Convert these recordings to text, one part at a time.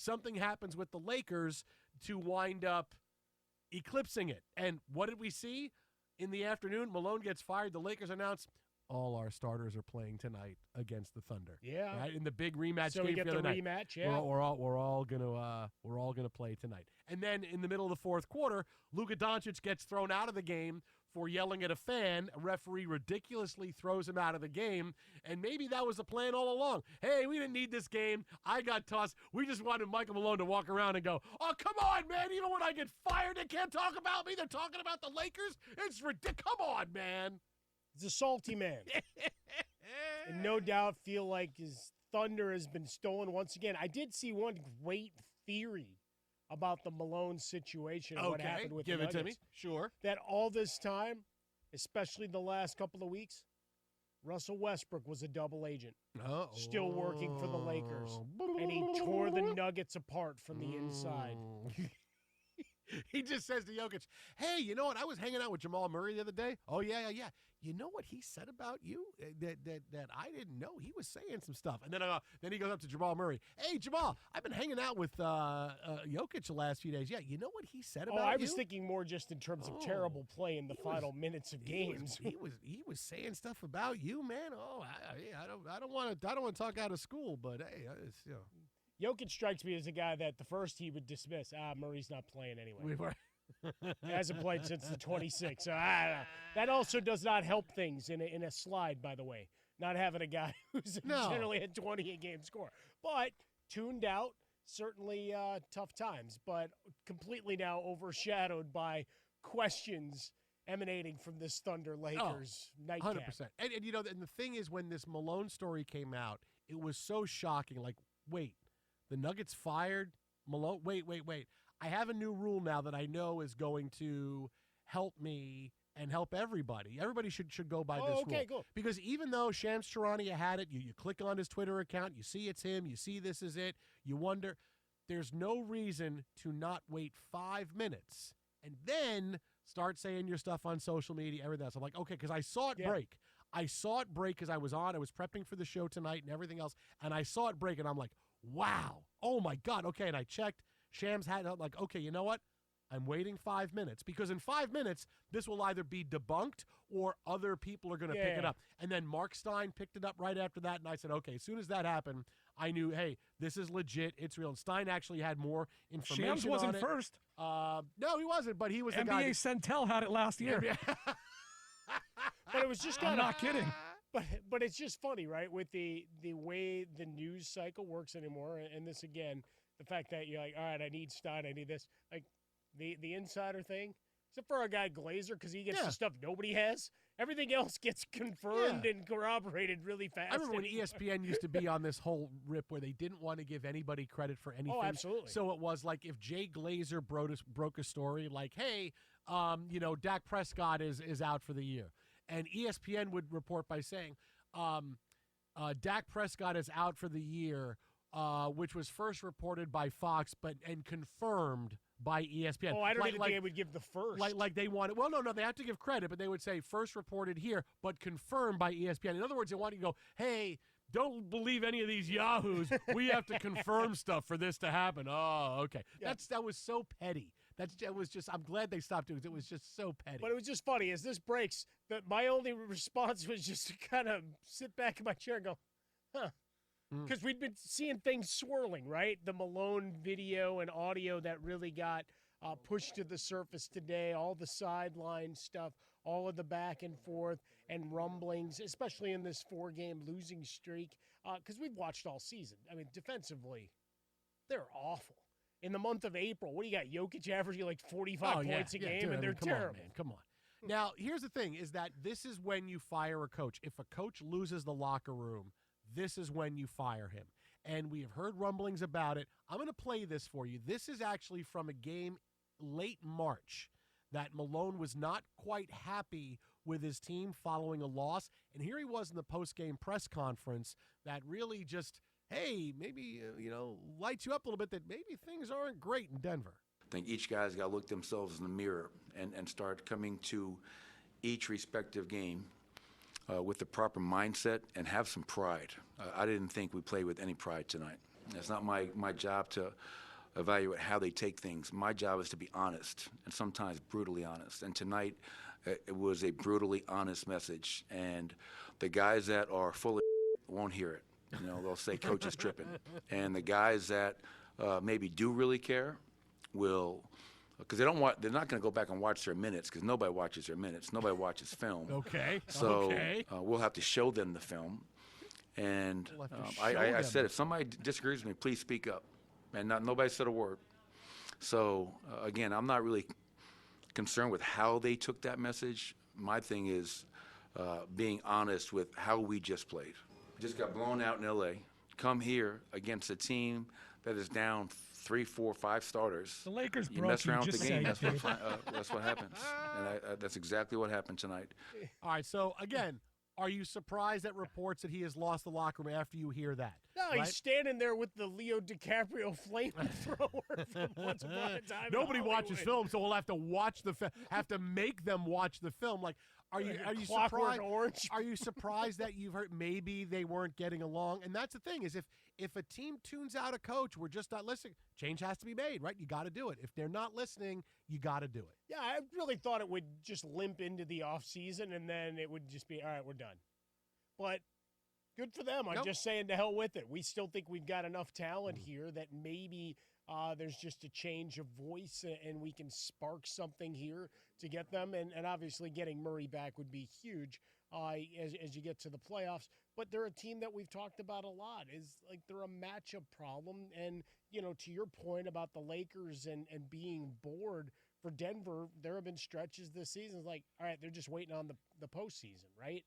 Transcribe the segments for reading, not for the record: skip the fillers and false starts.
something happens with the Lakers to wind up eclipsing it. And what did we see in the afternoon? Malone gets fired. The Lakers announce all our starters are playing tonight against the Thunder. Yeah, right? In the big rematch. So game we get the the other rematch. night. Yeah, we're all gonna play tonight. And then in the middle of the fourth quarter, Luka Doncic gets thrown out of the game for yelling at a fan. A referee ridiculously throws him out of the game. And maybe that was the plan all along. Hey, we didn't need this game. I got tossed. We just wanted Michael Malone to walk around and go, oh, come on, man. Even when I get fired, they can't talk about me. They're talking about the Lakers. It's ridiculous. Come on, man. He's a salty man. And no doubt feel like his thunder has been stolen once again. I did see one great theory about the Malone situation and what happened with the Nuggets. Give it to me. Sure. That all this time, especially the last couple of weeks, Russell Westbrook was a double agent. Still working for the Lakers. And he tore the Nuggets apart from the inside. He just says to Jokic, hey, you know what? I was hanging out with Jamal Murray the other day. Oh, yeah. You know what he said about you that I didn't know? He was saying some stuff. And then he goes up to Jamal Murray. Hey, Jamal, I've been hanging out with Jokic the last few days. Yeah, you know what he said about you? I was thinking more just in terms of terrible play in the final minutes of games. He was saying stuff about you, man. Oh, I don't want to talk out of school, but hey, it's, you know. Jokic strikes me as a guy that the first he would dismiss. Murray's not playing anyway. He hasn't played since the 26th. So that also does not help things in a slide, by the way. Not having a guy who's generally a 20-a-game score. But tuned out, certainly tough times. But completely now overshadowed by questions emanating from this Thunder Lakers nightcap. 100%. And you know, and the thing is, when this Malone story came out, it was so shocking. Like, wait. The Nuggets fired Malone. Wait. I have a new rule now that I know is going to help me and help everybody. Everybody should go by this rule. Okay, cool. Because even though Shams Charania had it, you click on his Twitter account, you see it's him, you see this is it, you wonder. There's no reason to not wait 5 minutes and then start saying your stuff on social media, everything else. I'm like, okay, because I saw it break. I saw it break because I was prepping for the show tonight and everything else, and I saw it break, and I'm like, wow, oh my God, okay, and I checked. Shams had it, like, okay, you know what? I'm waiting 5 minutes because in 5 minutes, this will either be debunked or other people are going to pick it up. And then Mark Stein picked it up right after that, and I said, okay, as soon as that happened, I knew, hey, this is legit, it's real. And Stein actually had more information Shams wasn't on it. first. No, he wasn't, but he was the NBA guy. Centel had it last year. But it was just I'm not kidding. But it's just funny, right, with the way the news cycle works anymore. And this, again, the fact that you're like, all right, I need Stein, I need this. Like, the insider thing, except for our guy Glazer, because he gets the stuff nobody has. Everything else gets confirmed and corroborated really fast. I remember when ESPN used to be on this whole rip where they didn't want to give anybody credit for anything. Oh, absolutely. So it was like if Jay Glazer broke a story like, hey, Dak Prescott is out for the year. And ESPN would report by saying, Dak Prescott is out for the year, which was first reported by Fox and confirmed by ESPN. Oh, I don't even think they would give the first. Like they wanted. Well, no, they have to give credit, but they would say first reported here, but confirmed by ESPN. In other words, they want you to go, hey, don't believe any of these yahoos. We have to confirm stuff for this to happen. Oh, okay. Yeah. That was so petty. That was just. I'm glad they stopped doing it. It was just so petty. But it was just funny as this breaks. That my only response was just to kind of sit back in my chair and go, huh. Because we'd been seeing things swirling, right? The Malone video and audio that really got pushed to the surface today, all the sideline stuff, all of the back and forth and rumblings, especially in this 4-game losing streak, because we've watched all season. I mean, defensively, they're awful. In the month of April, what do you got? Jokic averaging like 45 points a game, dude, and they're terrible. On, man, come on. Now, here's the thing, is that this is when you fire a coach. If a coach loses the locker room, this is when you fire him. And we have heard rumblings about it. I'm going to play this for you. This is actually from a game late March that Malone was not quite happy with his team following a loss. And here he was in the post-game press conference that really just, hey, maybe, lights you up a little bit that maybe things aren't great in Denver. I think each guy's got to look themselves in the mirror and start coming to each respective game with the proper mindset and have some pride. I didn't think we played with any pride tonight. It's not my job to evaluate how they take things. My job is to be honest, and sometimes brutally honest. And tonight, it was a brutally honest message. And the guys that are full of won't hear it. You know, they'll say coach is tripping. And the guys that maybe do really care will, because they're not going to go back and watch their minutes, because nobody watches their minutes. Nobody watches film. Okay. So okay. We'll have to show them the film. And I said, if somebody disagrees with me, please speak up. And nobody said a word. So, again, I'm not really concerned with how they took that message. My thing is being honest with how we just played. Just got blown out in L.A. Come here against a team that is down 3, 4, 5 starters. The Lakers you broke mess around with the game, that's what happens. And that's exactly what happened tonight. All right, so, again, are you surprised at reports that he has lost the locker room after you hear that? No, right? He's standing there with the Leo DiCaprio flamethrower from Once Upon a Time. Nobody in watches Hollywood. film, so we'll have to watch have to make them watch the film. Like, are you Clockwork surprised? Orange. Are you surprised that you've heard maybe they weren't getting along? And that's the thing is if a team tunes out a coach, we're just not listening. Change has to be made, right? You got to do it. If they're not listening, you got to do it. Yeah, I really thought it would just limp into the offseason, and then it would just be, all right, we're done. But good for them. I'm just saying to hell with it. We still think we've got enough talent here that maybe there's just a change of voice and we can spark something here to get them. And obviously getting Murray back would be huge as you get to the playoffs. But they're a team that we've talked about a lot. Is like they're a matchup problem. And, you know, to your point about the Lakers and being bored, for Denver, there have been stretches this season. It's like, all right, they're just waiting on the postseason, right?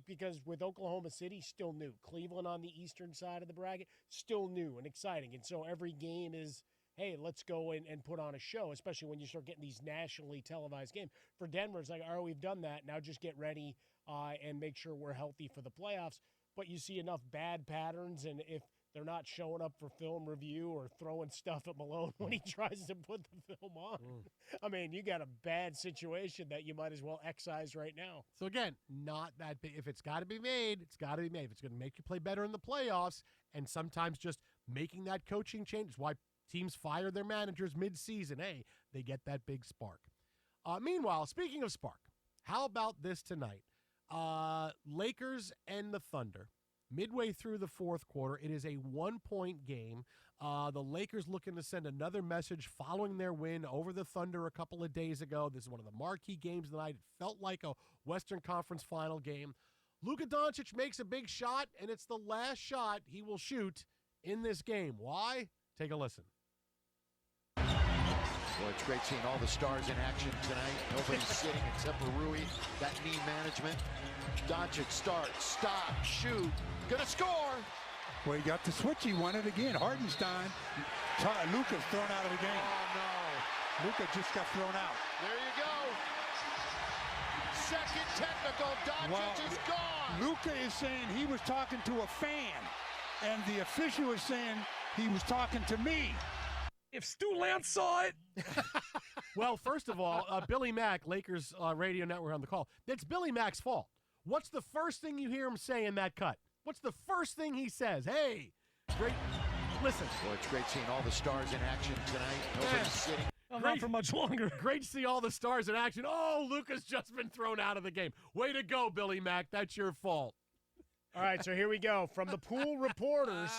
Because with Oklahoma City, still new. Cleveland on the eastern side of the bracket, still new and exciting. And so every game is, hey, let's go and put on a show, especially when you start getting these nationally televised games. For Denver, it's like, all right, we've done that. Now just get ready and make sure we're healthy for the playoffs. But you see enough bad patterns, and if they're not showing up for film review or throwing stuff at Malone when he tries to put the film on. I mean, you got a bad situation that you might as well excise right now. So, again, not that big. If it's got to be made, it's got to be made. If it's going to make you play better in the playoffs, and sometimes just making that coaching change is why teams fire their managers mid-season. Hey, they get that big spark. Meanwhile, speaking of spark, how about this tonight? Lakers and the Thunder. Midway through the fourth quarter, it is a 1-point game. The Lakers looking to send another message following their win over the Thunder a couple of days ago. This is one of the marquee games of the night. It felt like a Western Conference final game. Luka Doncic makes a big shot, and it's the last shot he will shoot in this game. Why? Take a listen. Well, it's great seeing all the stars in action tonight. Nobody's sitting except for Rui. That knee management. Doncic starts, stop, shoot, gonna score. Well, he got the switch. He won it again. Hardenstein. Luka's thrown out of the game. Oh, no. Luka just got thrown out. There you go. Second technical. Doncic is gone. Luka is saying he was talking to a fan, and the official is saying he was talking to me. If Stu Lance saw it. Well, first of all, Billy Mack, Lakers radio network on the call. That's Billy Mack's fault. What's the first thing you hear him say in that cut? What's the first thing he says? Hey, great. Listen. Well, it's great seeing all the stars in action tonight. Nobody's sitting. Well, not for much longer. Great to see all the stars in action. Oh, Luka's just been thrown out of the game. Way to go, Billy Mack. That's your fault. All right, so here we go. From the pool reporters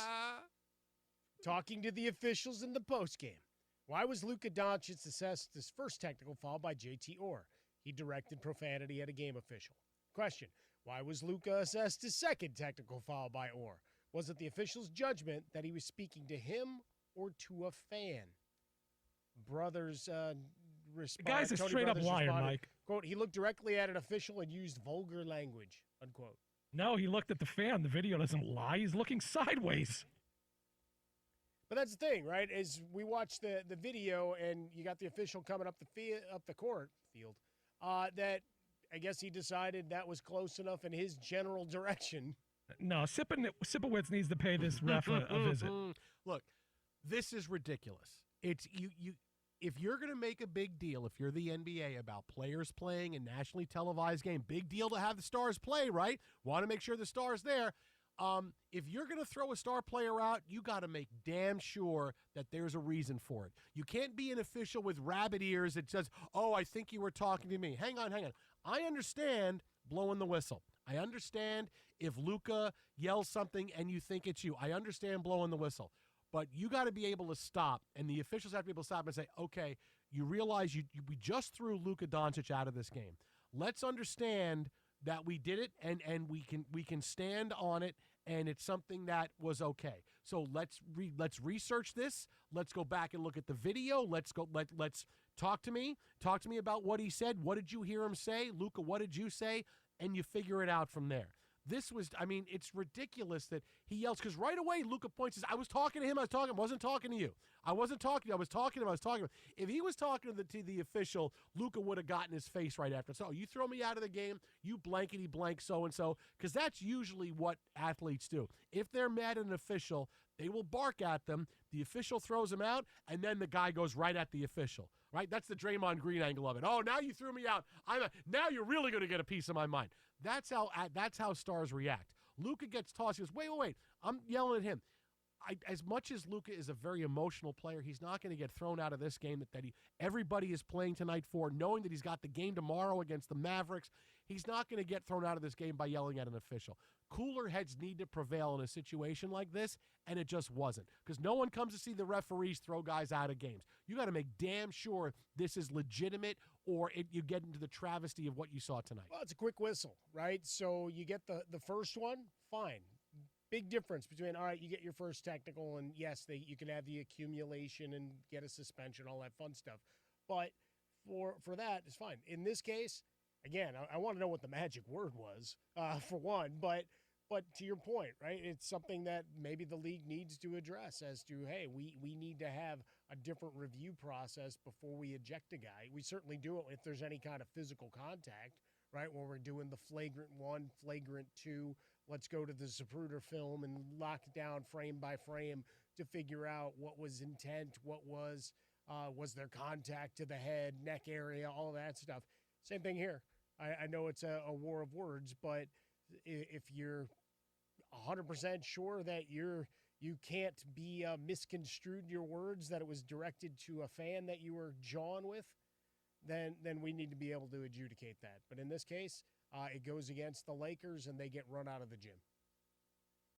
talking to the officials in the postgame. Why was Luka Doncic assessed his first technical foul by JT Orr? He directed profanity at a game official. Question, why was Luka assessed his second technical foul by Orr? Was it the official's judgment that he was speaking to him or to a fan? Brothers respond. The guy's a straight-up liar, Mike. Quote, he looked directly at an official and used vulgar language, unquote. No, he looked at the fan. The video doesn't lie. He's looking sideways. But that's the thing, right? Is we watch the video and you got the official coming up the court field that I guess he decided that was close enough in his general direction. No, Sipowicz needs to pay this ref a visit. Look, this is ridiculous. It's you. If you're going to make a big deal, if you're the NBA, about players playing a nationally televised game, big deal to have the stars play, right? Want to make sure the star's there. If you're going to throw a star player out, you got to make damn sure that there's a reason for it. You can't be an official with rabbit ears that says, oh, I think you were talking to me. Hang on. I understand blowing the whistle. I understand if Luka yells something and you think it's you. I understand blowing the whistle. But you got to be able to stop, and the officials have to be able to stop and say, okay, you realize we just threw Luka Doncic out of this game. Let's understand that we did it, and we can stand on it, and it's something that was okay. So let's research this. Let's go back and look at the video. Let's talk to me. Talk to me about what he said. What did you hear him say? Luka, what did you say? And you figure it out from there. It's ridiculous that he yells, because right away Luka points says, I was talking to him, I wasn't talking to you. I wasn't talking to you, I was talking to him. If he was talking to the official, Luka would have gotten his face right after. So you throw me out of the game, you blankety blank so-and-so, because that's usually what athletes do. If they're mad at an official, they will bark at them, the official throws him out, and then the guy goes right at the official. Right? That's the Draymond Green angle of it. Oh, now you threw me out. Now you're really going to get a piece of my mind. That's how stars react. Luka gets tossed. He goes, wait. I'm yelling at him. As much as Luka is a very emotional player, he's not going to get thrown out of this game that everybody is playing tonight for, knowing that he's got the game tomorrow against the Mavericks. He's not going to get thrown out of this game by yelling at an official. Cooler heads need to prevail in a situation like this, and it just wasn't. Because no one comes to see the referees throw guys out of games. You got to make damn sure this is legitimate, or you get into the travesty of what you saw tonight. Well, it's a quick whistle, right? So you get the first one, fine. Big difference between, all right, you get your first technical, and yes, you can have the accumulation and get a suspension, all that fun stuff. But for that, it's fine. In this case, again, I want to know what the magic word was, for one. But to your point, right, it's something that maybe the league needs to address as to, hey, we need to have a different review process before we eject a guy. We certainly do it if there's any kind of physical contact, right, when we're doing the flagrant 1, flagrant 2. Let's go to the Zapruder film and lock it down frame by frame to figure out what was intent, what was there contact to the head, neck area, all that stuff. Same thing here. I know it's a war of words, but if you're 100% sure that you can't be misconstrued your words, that it was directed to a fan that you were jawing with, then we need to be able to adjudicate that. But in this case, it goes against the Lakers, and they get run out of the gym.